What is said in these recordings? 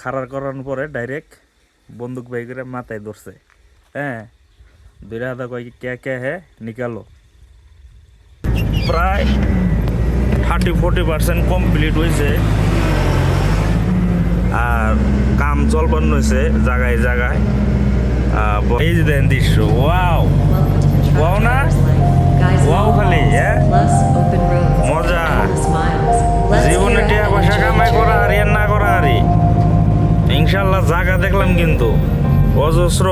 খাড়ার করার পরে ডাইরেক্ট বন্দুক বাই করে মাথায় ধরছে। হ্যাঁ, দুই হাতা কয় কে কে হে নিকালো। প্রায় 30-40% কমপ্লিট হয়েছে আর কাম চলবান হয়েছে জায়গায় জায়গায়। এই যে দেন দৃশ্য, ওয়াও ওয়াও না ওয়াও, খালি হ্যাঁ মজা। জীবনে টিয়া পয়সা কামাই করা হারি আর না করা হারি, ইনশাল্লাহ জায়গা দেখলাম কিন্তু অজস্র।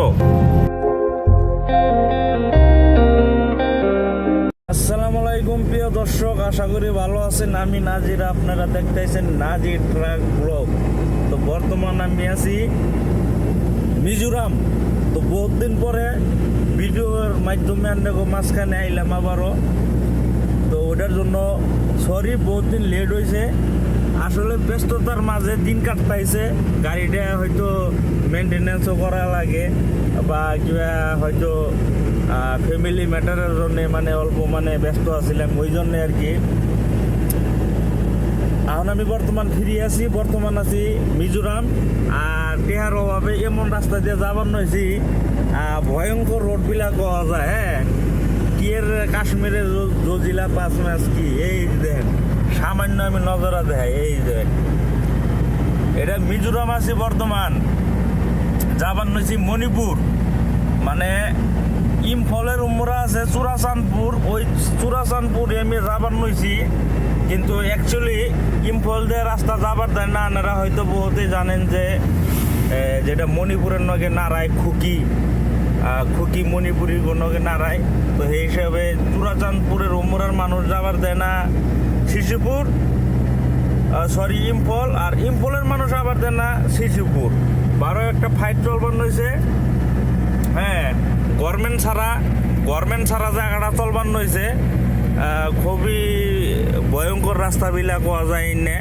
আসসালামু আলাইকুম প্রিয় দর্শক, আশা করি ভালো আছেন। আমি নাজির, আপনারা দেখতেছেন নাজির ট্রাক ব্লগ। তো বর্তমান আমি আছি মিজোরাম। তো বহুত দিন পরে ভিডিওর মাধ্যমে মাঝখানে আইলাম আবারও। তো ওটার জন্য সরি, বহুত দিন লেট হয়েছে। আসলে ব্যস্ততার মাঝে দিন কাটতাইছে, গাড়িটা হয়তো মেনটেন্যান্সও করা লাগে বা কিবা হয়তো ফ্যামিলি ম্যাটারের জন্য অল্প ব্যস্ত আছিলাম, ওই জন্যে আর কি। এখন আমি বর্তমান ফিরে আছি, বর্তমান আছি মিজোরাম। আর টেহার অভাবে এমন রাস্তা দিয়ে যাবার নয়েছি, ভয়ঙ্কর রোডবিলাক পাওয়া যায়। হ্যাঁ, কি এর কাশ্মীরের জজিলা পাঁচ ম্যাচ কি, এই দেখেন সামান্য আমি নজরা দেখাই। এই দেখেন, এটা মিজোরাম আছি বর্তমান, যাবার নয়েছি মণিপুর। ইম্ফলের উমরা আছে চূড়াচাঁদপুর, ওই চূড়াচাঁদপুরে আমি যাবার নইছি। কিন্তু অ্যাকচুয়ালি ইম্ফল দিয়ে রাস্তা যাবার দেয় না। আপনারা হয়তো বহুতেই জানেন যে যেটা মণিপুরের নগে নাড়ায় খুকি মণিপুরি নগে নাড়ায়। তো সেই হিসাবে চূড়াচাঁদপুরের উমরার মানুষ যাবার দেয় না শিশুপুর, সরি ইম্ফল। আর ইম্ফলের মানুষ আবার দেয় না শিশুপুর। বারো একটা ফাইট চলবার নইছে। হ্যাঁ, গভর্নমেন্ট ছাড়া জায়গাটা চলবার নইছে। খুবই ভয়ঙ্কর রাস্তাবিলাক পাওয়া যায় না।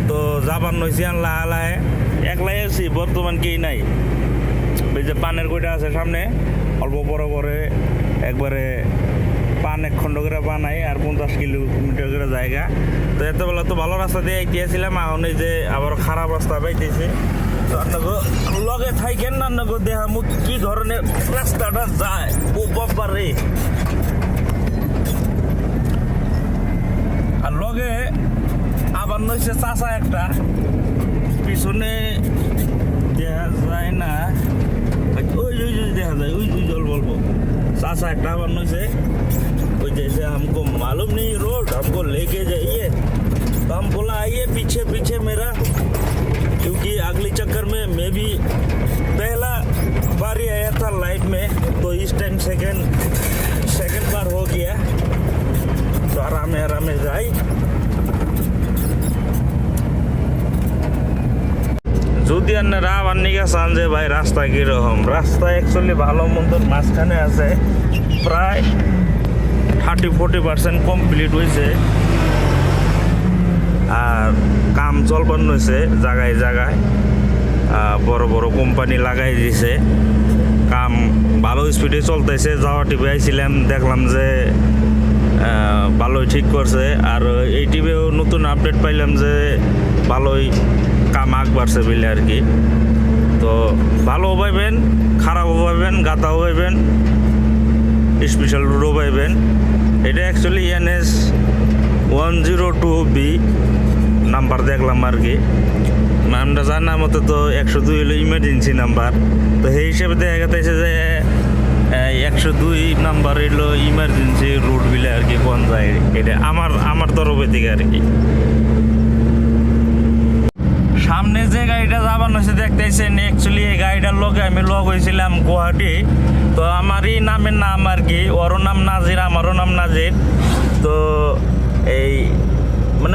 তো যাবার নইছি আর লাহে লাহে একলাই আছি বর্তমান, কেই নাই। ওই যে পানের কইটা আছে সামনে, অল্প পরে একবারে পান এক খণ্ড করে বানাই আর 50 কিলোমিটার করে জায়গা। তো এতবেলা তো ভালো রাস্তা দিয়ে আইতেছিলাম, এখন এই যে আবার খারাপ রাস্তা পাইতেছে। তো আপনাকে লগে থাকেন না, আপনাকে দেখামু কি ধরনের রাস্তাটা যায়। ও বাবা রে, আর লগে আবার নইছে চাচা একটা, পিছনে দেখা যায় না, ওই দেখা যায়, ওই জল বলবো चाचा एक ड्राइवर नो से कोई जैसे हमको मालूम नहीं रोड, हमको लेके जाइए। तो हम बोला आइए पीछे पीछे मेरा, क्योंकि अगले चक्कर में मैं भी पहला बार ही आया था लाइफ में, तो इस टाइम सेकंड बार हो गया। तो आराम जाए। যদি আপনারা আবার নিকে চান যে ভাই রাস্তা কীরকম, রাস্তা অ্যাকচুয়ালি ভালো মন্দর মাঝখানে আছে। প্রায় 30-40% কমপ্লিট হয়েছে আর কাম চলবার হয়েছে জায়গায় জায়গায়। বড় বড় কোম্পানি লাগাই দিছে, কাম ভালো স্পিডে চলতেছে। যাওয়া টিভি আইছিলাম, দেখলাম যে ভালোই ঠিক করছে। আর এই টিভিও নতুন আপডেট পাইলাম যে ভালোই কাম আগ বাড়ছে বলে আর কি। তো ভালো পাইবেন, খারাপও পাইবেন, গাতাও পাইবেন, স্পেশাল রোডও পাইবেন। এটা অ্যাকচুয়ালি NS 102B নাম্বার দেখলাম আর কি। আমরা জানার মতো তো 102 হলো ইমার্জেন্সি নাম্বার। তো সেই হিসেবে দেখা গেছে যে 102 নাম্বার হলো ইমার্জেন্সি রুট বলে আর কি কোন যায়। এটা আমার তরফে থেকে আর কি। সামনে যে গাড়িটা যাবার হয়েছে দেখতেছেন, অ্যাকচুয়ালি এই গাড়িটার লোকে আমি লগ হয়েছিলাম গুয়াহাটি। তো আমারই নামের নাম আর কি, ওরও নাম নাজির, আমারও নাম নাজির। তো এই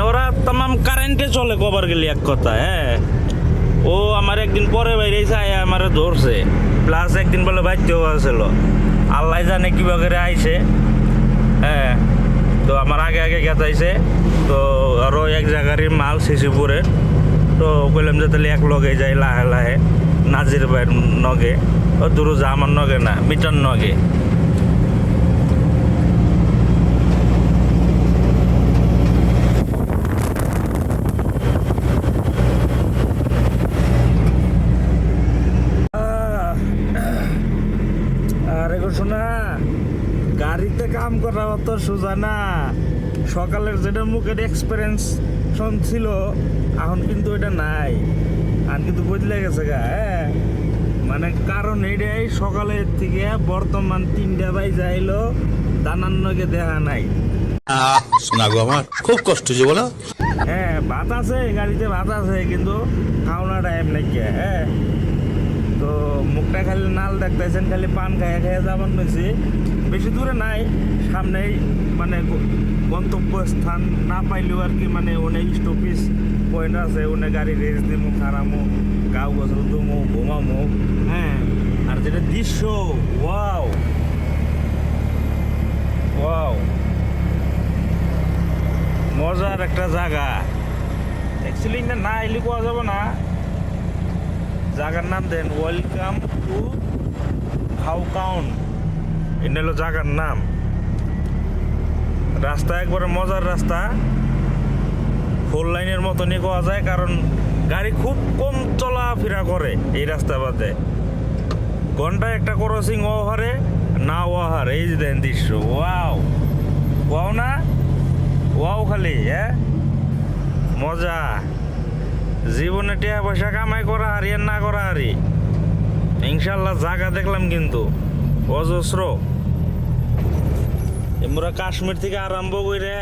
ওরা তাম কারেন্টে চলে কবার গেলে এক কথা। হ্যাঁ, ও আমার একদিন পরে বাইরেছে, আয় আমার ধরছে, প্লাস একদিন বলে বাইতেও আসছিল। আল্লাহ জানে কিবা করে আইছে। হ্যাঁ, তো আমার আগে গেতাইছে। তো আরও এক জায়গার মাল শিশুপুরে। তো কইলাম যে তাহলে এক লগে যাই লাহে লাহে নাজির ভাইয়ের নগে, ও দূর যা আমার নগে না, মিটার নগে। শোনা, গাড়িতে কাম করা অত সোজা না। সকালের যেটা মুখের এক্সপিরিয়েন্স ছিল, এখন কিন্তু এটা নাই, আর কিন্তু বদলে গেছে গা। হ্যাঁ, মানে কারণ এটাই সকালের থেকে বর্তমান 3টা বাজে আইলো, দানান্নকে দেখা নাই। শোনা গো, আমার খুব কষ্ট হচ্ছে বলো। হ্যাঁ, ভাত আছে গাড়িতে, ভাত আছে, কিন্তু খাওয়ানোর টাইম নাই। হ্যাঁ, তো মুখটা খালি নাল দেখতেছেন, খালি পান খাইয়া খাইয়া যাবার নইছি। বেশি দূরে নাই, সামনেই মানে গন্তব্যস্থান না পাইলেও আর কি, মানে অনেক স্টপিস পয়েন্ট আছে, অনেক গাড়ি রেস্ট দিমু, খারামু, গাও গোসল দুমু, ঘুমামু। হ্যাঁ, আর যেটা দৃশ্য, ওয়াও ওয়াও, মজার একটা জায়গা। অ্যাকচুয়ালি না এলি পাওয়া যাবে না। জায়গার নাম দেন ওয়েলকাম টু হাউকাউন, এটা হলো জায়গার নাম। রাস্তা একবারে মজার রাস্তা, 4 লাইনের মতনই পাওয়া যায়, কারণ গাড়ি খুব কম চলাফেরা করে এই রাস্তা বাদে। ঘন্টায় একটা ক্রসিং ওভারে না ওয়াহার। এই যে দেন দৃশ্য, ওয়াও ওয়াও না ওয়াও, খালি হ্যাঁ মজা। জীবনে টিয়া পয়সা কামাই করা হারি আর না করা হারি, ইনশাল্লাহ জায়গা দেখলাম কিন্তু অজস্র। এমরা কাশ্মীর থেকে আরম্ভ করে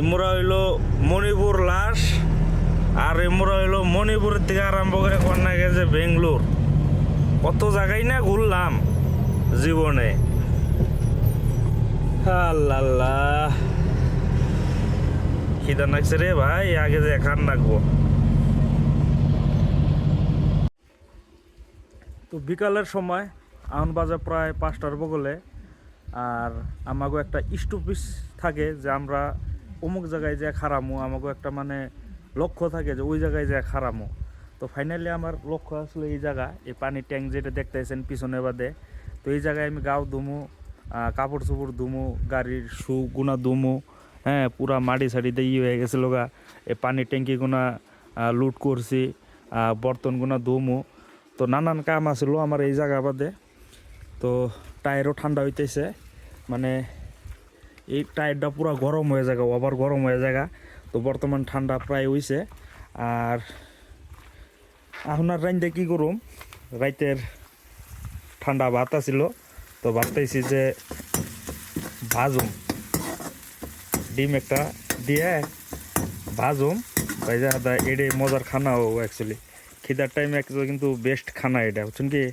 এমরা হইলো মণিপুর লাশ, আর এমরা হইলো মণিপুরের থেকে আরম্ভ করে কন্যা গেছে বেঙ্গলোর। কত জায়গায় না ঘুরলাম জীবনে। আল্লাহ, খিদা লাগছে রে ভাই, আগে যে খান রাখবো। তো বিকালের সময়, এখন বাজে প্রায় 5টার বগলে, আর আমাগো একটা স্টপিস থাকে যে আমরা অমুক জায়গায় যে খারামো, আমাগো একটা মানে লক্ষ্য থাকে যে ওই জায়গায় যে খারামো। তো ফাইনালি আমার লক্ষ্য আসলে এই জায়গা, এই পানির ট্যাঙ্ক যেটা দেখতেছেন পিছনে বাদে। তো এই জায়গায় আমি গাও ধুমু, কাপড় চোপড় ধুমু, গাড়ির শু গুনা ধুমু। হ্যাঁ, পুরা মাটি সাড়িতে হয়ে গেছিলো গা। এই পানির ট্যাঙ্কি গুনা লুট করছি, বর্তন গুনা ধুমু। তো নানান কাম আসলো আমার এই জায়গা বাদে। তো টায়ারও ঠান্ডা হইতেছে, মানে এই টায়ারটা পুরো গরম হয়ে যায়, ওভার গরম হয়ে যায়। তো বর্তমান ঠান্ডা প্রায় হইছে। আর এখন আর রাইন্দে কী করুম, রাইতের ঠান্ডা ভাত আছিল, তো ভাবতেছি যে ভাজুম, ডিম একটা দিয়ে ভাজুম। ভাইজা এটাই মজার খানা ও অ্যাকচুয়ালি খিদার টাইমে কিন্তু বেস্ট খানা এটা, বুঝছেন কি।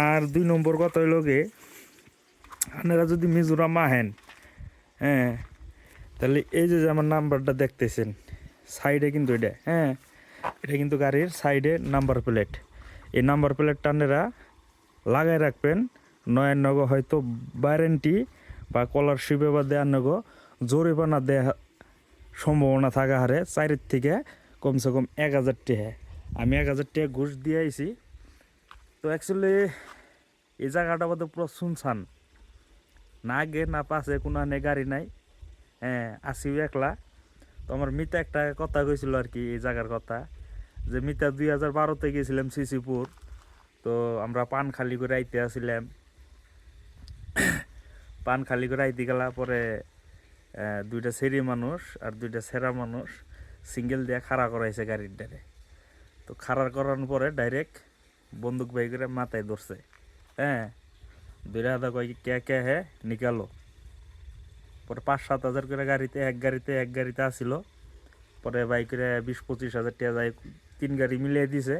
আর 2 নম্বর কথা হইল গে, আপনারা যদি মিজোরাম আহেন, হ্যাঁ, তাহলে এই যে আমার নাম্বারটা দেখতেছেন সাইডে, কিন্তু এটা হ্যাঁ, এটা কিন্তু গাড়ির সাইডে নাম্বার প্লেট। এই নাম্বার প্লেটটা আপনারা লাগাই রাখবেন, নগ হয়তো ওয়ারেন্টি বা স্কলারশিপে বা দেওয়ার নগ জরিমানা দেওয়া সম্ভাবনা থাকা হারে 4 থেকে কমসে কম 1000 টাকা। আমি 1000 টাকা ঘুষ দিয়ে আইছি। তো অ্যাকচুয়ালি এই জায়গাটা বোধ পুরো শুনছান, না আগে না পাশে কোনো গাড়ি নাই। হ্যাঁ, আসিও একলা। তো আমার মিতা একটা কথা কইছিল আর কি এই জায়গার কথা, যে মিতা 2012-তে গেছিলাম সিসিপুর। তো আমরা পান খালি করে আইতে আসছিলাম, পান খালি করে আইতে গেলা পরে 2টা সেরি মানুষ আর 2টা সেরা মানুষ সিঙ্গেল দিয়ে খাড়া করাইছে গাড়ির ডারে। তো খাড়া করানোর পরে ডাইরেক্ট বন্দুক বাই করে মাথায় ধরছে। হ্যাঁ, 2 হাজার কয় কে কে হে নিকালো। পরে 5-7 হাজার করে গাড়িতে এক গাড়িতে আসছিল। পরে বাইকের 20-25 হাজার টাকা যায়, 3 গাড়ি মিলিয়ে দিছে।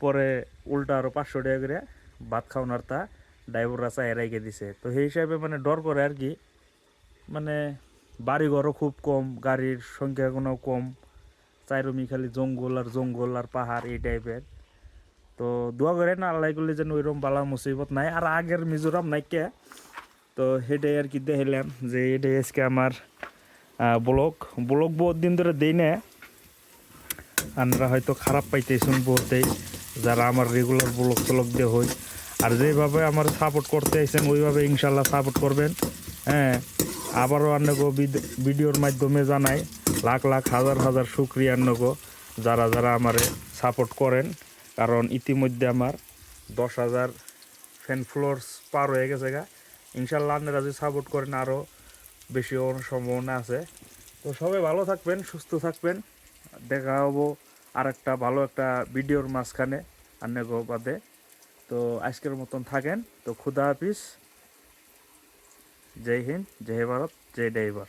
পরে উল্টা আরও 500 টাকা করে ভাত খাওয়ানোর তা ড্রাইভাররা চাই রেখে দিছে। তো সেই হিসাবে মানে ডর করে আর কি, মানে বাড়িঘরও খুব কম, গাড়ির সংখ্যা কোনো কম, চাইরমি খালি জঙ্গল আর পাহাড় এই টাইপের। তো দোয়া করে না আল্লাহ করলে যেন ওইরকম বালা মুসিবত নাই, আর আগের মিজোরাম নাই কে। তো সেটাই আর কি দেখলাম যে এটাই আজকে আমার ব্লগ বহুত দিন ধরে দেই না, আমরা হয়তো খারাপ পাইতেছুন বলতেই, যারা আমার রেগুলার ব্লগ দিয়ে হই। আর যেভাবে আমার সাপোর্ট করতে আইছেন ওইভাবে ইনশাল্লাহ সাপোর্ট করবেন। হ্যাঁ, আবারও আন্নগো ভিডিওর মাধ্যমে জানাই লাখ লাখ হাজার শুকরিয়া আন্নগো, যারা আমারে সাপোর্ট করেন। কারণ ইতিমধ্যে আমার 10,000 ফ্লোর্স পার হয়ে গেছে গা। ইনশাল্লাহ আপনারা যদি সাপোর্ট করেন আরও বেশি হওয়ার সম্ভাবনা আছে। তো সবাই ভালো থাকবেন, সুস্থ থাকবেন। দেখা হবো আর একটা ভালো একটা ভিডিওর মাঝখানে আন্যগো বাদে। তো আজকের মতন থাকেন। তো খুদা হাফিজ, জয় হিন্দ, জয় ভারত, জয় ড্রাইভার।